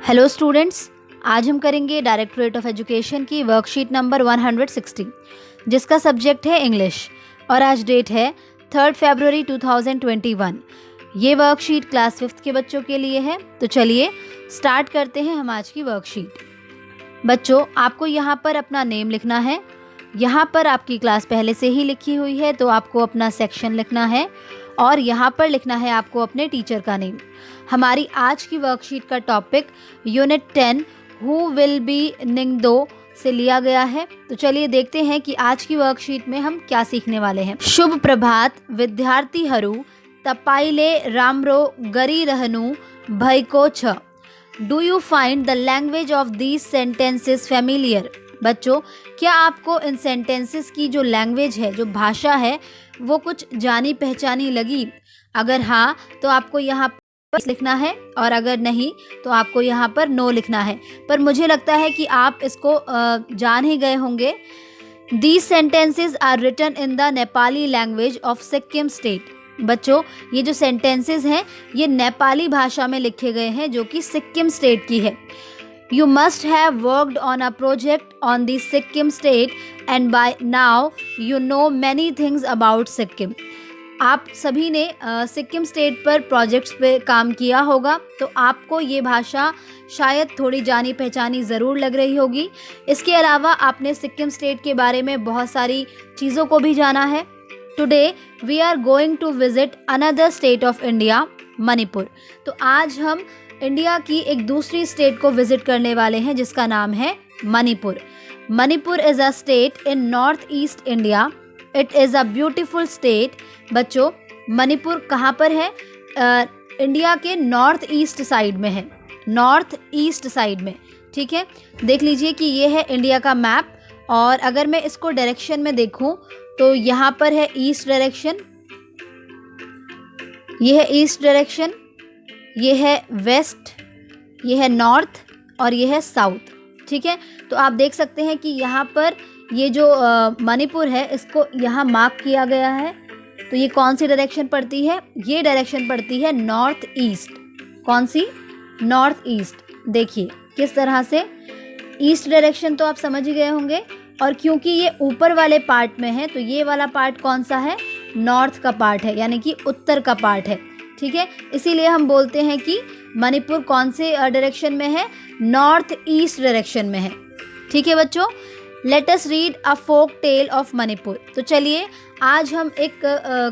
Hello students, आज हम करेंगे डायरेक्टरेट ऑफ एजुकेशन की वर्कशीट नंबर 160 जिसका सब्जेक्ट है इंग्लिश और आज डेट है 3 फरवरी 2021। ये वर्कशीट क्लास 5th के बच्चों के लिए है। तो चलिए स्टार्ट करते हैं हम आज की वर्कशीट। बच्चों, आपको यहाँ पर अपना नेम लिखना है। यहाँ पर आपकी क्लास पहले से ही लिखी हुई है तो आपको अपना सेक्शन लिखना है और यहाँ पर लिखना है आपको अपने टीचर का नेम। हमारी आज की वर्कशीट का topic unit 10 who will be Ningthou से लिया गया है। तो चलिए देखते हैं कि आज की वर्कशीट में हम क्या सीखने वाले हैं। शुभ प्रभात विद्यार्थीहरू तपाइले राम्रो गरिरहनु भएको छ। Do you find the language of these sentences familiar. बच्चों, क्या आपको इन सेंटेंसेस की जो लैंग्वेज है, जो भाषा है, वो कुछ जानी पहचानी लगी? अगर हाँ तो आपको यहाँ पर लिखना है और अगर नहीं तो आपको यहाँ पर नो लिखना है। पर मुझे लगता है कि आप इसको जान ही गए होंगे। These sentences are written in the Nepali language of Sikkim state. बच्चों, ये जो सेंटेंसेस हैं ये नेपाली भाषा में लिखे गए हैं जो कि सिक्किम स्टेट की है। You must have worked on a project on the Sikkim state and by now you know many things about Sikkim. आप सभी ने सिक्किम स्टेट पर प्रोजेक्ट्स पे काम किया होगा तो आपको ये भाषा शायद थोड़ी जानी पहचानी ज़रूर लग रही होगी। इसके अलावा आपने सिक्किम स्टेट के बारे में बहुत सारी चीज़ों को भी जाना है। Today we are going to visit another state of India, Manipur. तो आज हम इंडिया की एक दूसरी स्टेट को विजिट करने वाले हैं जिसका नाम है Manipur. Manipur is a state in north east India. It is a beautiful state. बच्चों, मणिपुर कहाँ पर है? इंडिया के नॉर्थ ईस्ट साइड में है, नॉर्थ ईस्ट साइड में। ठीक है, देख लीजिए कि ये है इंडिया का मैप और अगर मैं इसको डायरेक्शन में देखूं तो यहाँ पर है ईस्ट डायरेक्शन, ये है ईस्ट डायरेक्शन, ये है वेस्ट, ये है नॉर्थ और ये है साउथ। ठीक है, तो आप देख सकते हैं कि यहाँ पर ये जो मणिपुर है इसको यहाँ मार्क किया गया है। तो ये कौन सी डायरेक्शन पड़ती है? ये डायरेक्शन पड़ती है नॉर्थ ईस्ट। कौन सी? North east. देखिए किस तरह से ईस्ट डायरेक्शन तो आप समझ ही गए होंगे। और क्योंकि ये ऊपर वाले पार्ट में है तो ये वाला पार्ट कौन सा है? नॉर्थ का पार्ट है, यानी कि उत्तर का पार्ट है। ठीक है, इसीलिए हम बोलते हैं कि मणिपुर कौन से डायरेक्शन में है? नॉर्थ ईस्ट डायरेक्शन में है। ठीक है बच्चों, let us read a folk tale of Manipur. तो चलिए आज हम एक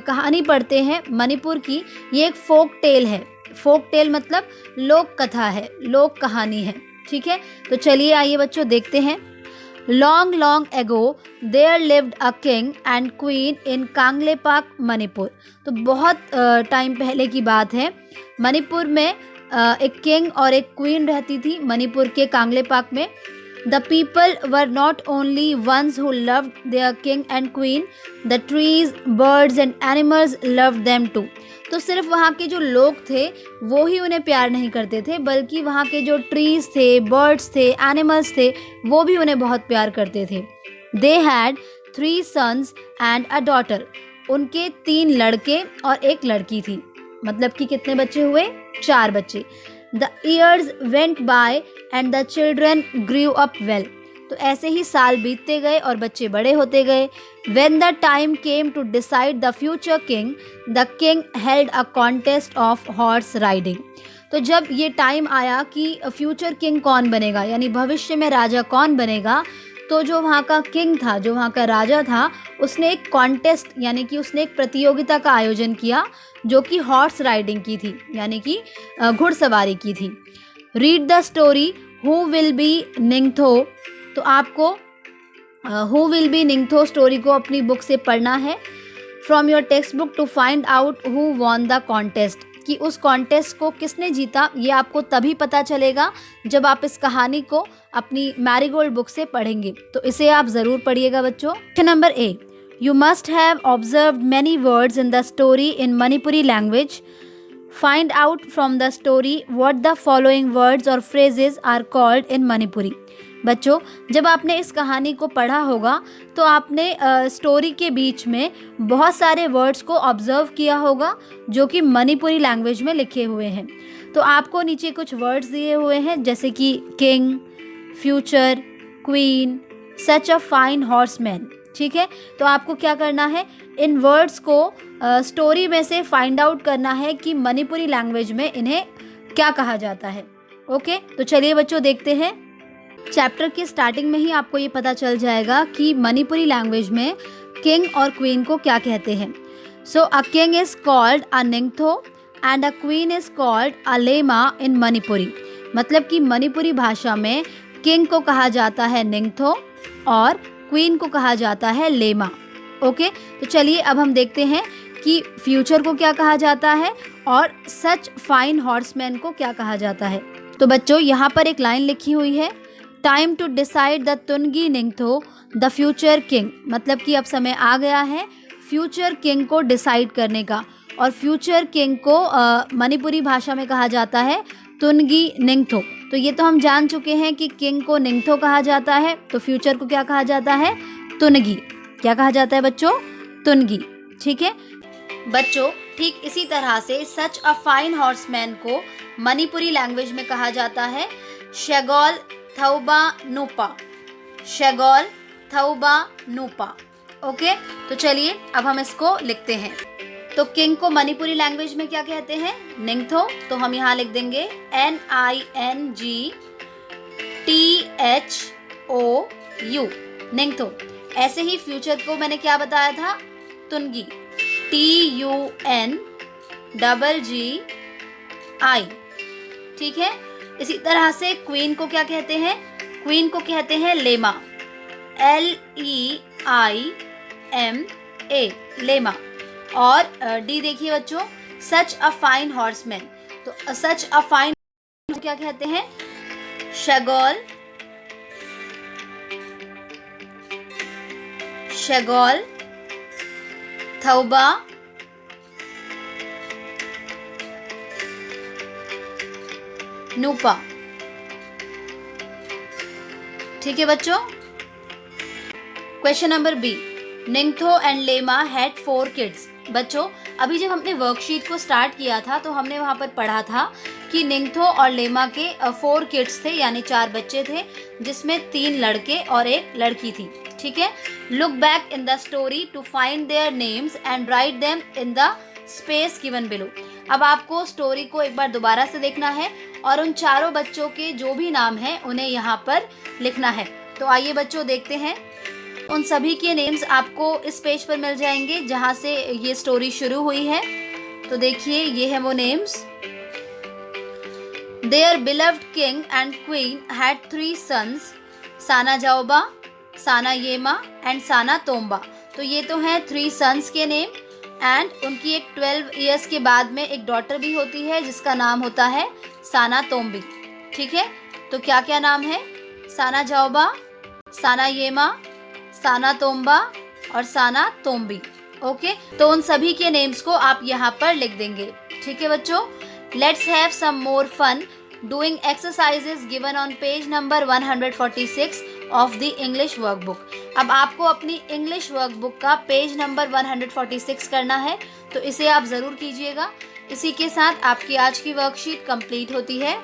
कहानी पढ़ते हैं मणिपुर की। ये एक फोक टेल है। फोक टेल मतलब लोक कथा है, लोक कहानी है। ठीक है, तो चलिए आइए बच्चों देखते हैं। Long, long ago, there lived a king and queen in कांगलेपाक, Manipur. तो बहुत टाइम पहले की बात है। मणिपुर में एक किंग और एक क्वीन रहती थी, मणिपुर के कांगलेपाक में। The people were not only ones who loved their king and queen, the trees, birds and animals loved them too. तो सिर्फ वहाँ के जो लोग थे वो ही उन्हें प्यार नहीं करते थे, बल्कि वहाँ के जो ट्रीज़ थे, बर्ड्स थे, एनिमल्स थे, वो भी उन्हें बहुत प्यार करते थे। They had 3 sons and a daughter. उनके 3 लड़के और एक लड़की थी। मतलब कि कितने बच्चे हुए? 4 बच्चे। The years went by and the children grew up well. तो ऐसे ही साल बीतते गए और बच्चे बड़े होते गए। When the time came to decide the future king, the king held a contest of horse riding. तो जब ये टाइम आया कि फ्यूचर किंग कौन बनेगा, यानी भविष्य में राजा कौन बनेगा, तो जो वहाँ का किंग था, जो वहाँ का राजा था, उसने एक कॉन्टेस्ट यानी कि उसने एक प्रतियोगिता का आयोजन किया जो कि हॉर्स राइडिंग की थी, यानी कि घुड़सवारी की थी। Read the story who will be Ningthou. तो आपको who will be Ningthou story को अपनी बुक से पढ़ना है from your textbook to find out who won the contest. कि उस कॉन्टेस्ट को किसने जीता ये आपको तभी पता चलेगा जब आप इस कहानी को अपनी मैरीगोल्ड बुक से पढ़ेंगे। तो इसे आप ज़रूर पढ़िएगा बच्चों। Number A, you must have observed many words in the story in Manipuri language. Find out from the story what the following words और phrases are called in Manipuri. बच्चों, जब आपने इस कहानी को पढ़ा होगा तो आपने स्टोरी के बीच में बहुत सारे वर्ड्स को ऑब्जर्व किया होगा जो कि मणिपुरी लैंग्वेज में लिखे हुए हैं। तो आपको नीचे कुछ वर्ड्स दिए हुए हैं जैसे कि king, future, queen, such a fine horseman. ठीक है, तो आपको क्या करना है, इन वर्ड्स को स्टोरी में से फाइंड आउट करना है कि मणिपुरी लैंग्वेज में इन्हें क्या कहा जाता है। ओके, तो चलिए बच्चों देखते हैं। चैप्टर के स्टार्टिंग में ही आपको ये पता चल जाएगा कि मणिपुरी लैंग्वेज में किंग और क्वीन को क्या कहते हैं। So a king is called a ningthou and a queen is called a leima in Manipuri. मतलब कि मणिपुरी भाषा में किंग को कहा जाता है निंगथो और क्वीन को कहा जाता है लेमा। ओके, तो चलिए अब हम देखते हैं कि फ्यूचर को क्या कहा जाता है और सच फाइन हॉर्समैन को क्या कहा जाता है। तो बच्चों यहाँ पर एक लाइन लिखी हुई है, time to decide the tungi ningthou the future king. मतलब कि अब समय आ गया है फ्यूचर किंग को डिसाइड करने का, और फ्यूचर किंग को मणिपुरी भाषा में कहा जाता है तुनगी निंगथो। तो ये तो हम जान चुके हैं कि किंग को निंगथो कहा जाता है, तो फ्यूचर को क्या कहा जाता है, तुनगी। क्या कहा जाता है बच्चों, तुनगी। ठीक है बच्चों, ठीक इसी तरह से सच अ फाइन हॉर्समैन को मणिपुरी लैंग्वेज में कहा जाता है शगोल थौबा नूपा। शगोल थौबा नूपा। ओके, तो चलिए अब हम इसको लिखते हैं। तो किंग को मणिपुरी लैंग्वेज में क्या कहते हैं, निंगथो। तो हम यहाँ लिख देंगे NINGTHOU, निंगथो। ऐसे ही फ्यूचर को मैंने क्या बताया था, तुनगी, TUNGGI। ठीक है, इसी तरह से क्वीन को क्या कहते हैं, क्वीन को कहते हैं लेमा, LEIMA, लेमा। और डी देखिए बच्चों, सच अ फाइन हॉर्समैन। तो सच अ फाइन क्या कहते हैं, शगोल, शगोल थौबा नूपा। ठीक है बच्चों। Question number B, Ningthou and Leima had 4 kids. बच्चों अभी जब हमने वर्कशीट को स्टार्ट किया था तो हमने वहाँ पर पढ़ा था कि निंगथो और लेमा के 4 किड्स थे, यानी 4 बच्चे थे, जिसमें 3 लड़के और 1 लड़की थी। ठीक है, look back in the story to find their names and write them in the space given below. अब आपको स्टोरी को एक बार दोबारा से देखना है और उन चारों बच्चों के जो भी नाम हैं उन्हें यहाँ पर लिखना है। तो आइए बच्चों देखते हैं। उन सभी के नेम्स आपको इस पेज पर मिल जाएंगे जहाँ से ये स्टोरी शुरू हुई है। तो देखिए ये है वो names. Their beloved king and queen had 3 sons, Sana Jaoba, Sana Yema and साना तोम्बा। तो ये तो हैं 3 सन्स के नेम, एंड उनकी एक 12 ईयर्स के बाद में एक डॉटर भी होती है जिसका नाम होता है साना तोम्बी। ठीक है, तो क्या क्या नाम है, साना जाओबा, साना येमा, साना तोम्बा और साना तोम्बी। ओके, तो उन सभी के नेम्स को आप यहाँ पर लिख देंगे। ठीक है बच्चों, let's have some more fun doing exercises given on page number 146 of the English workbook. अब आपको अपनी इंग्लिश वर्कबुक का पेज नंबर 146 करना है, तो इसे आप ज़रूर कीजिएगा। इसी के साथ आपकी आज की वर्कशीट कंप्लीट होती है।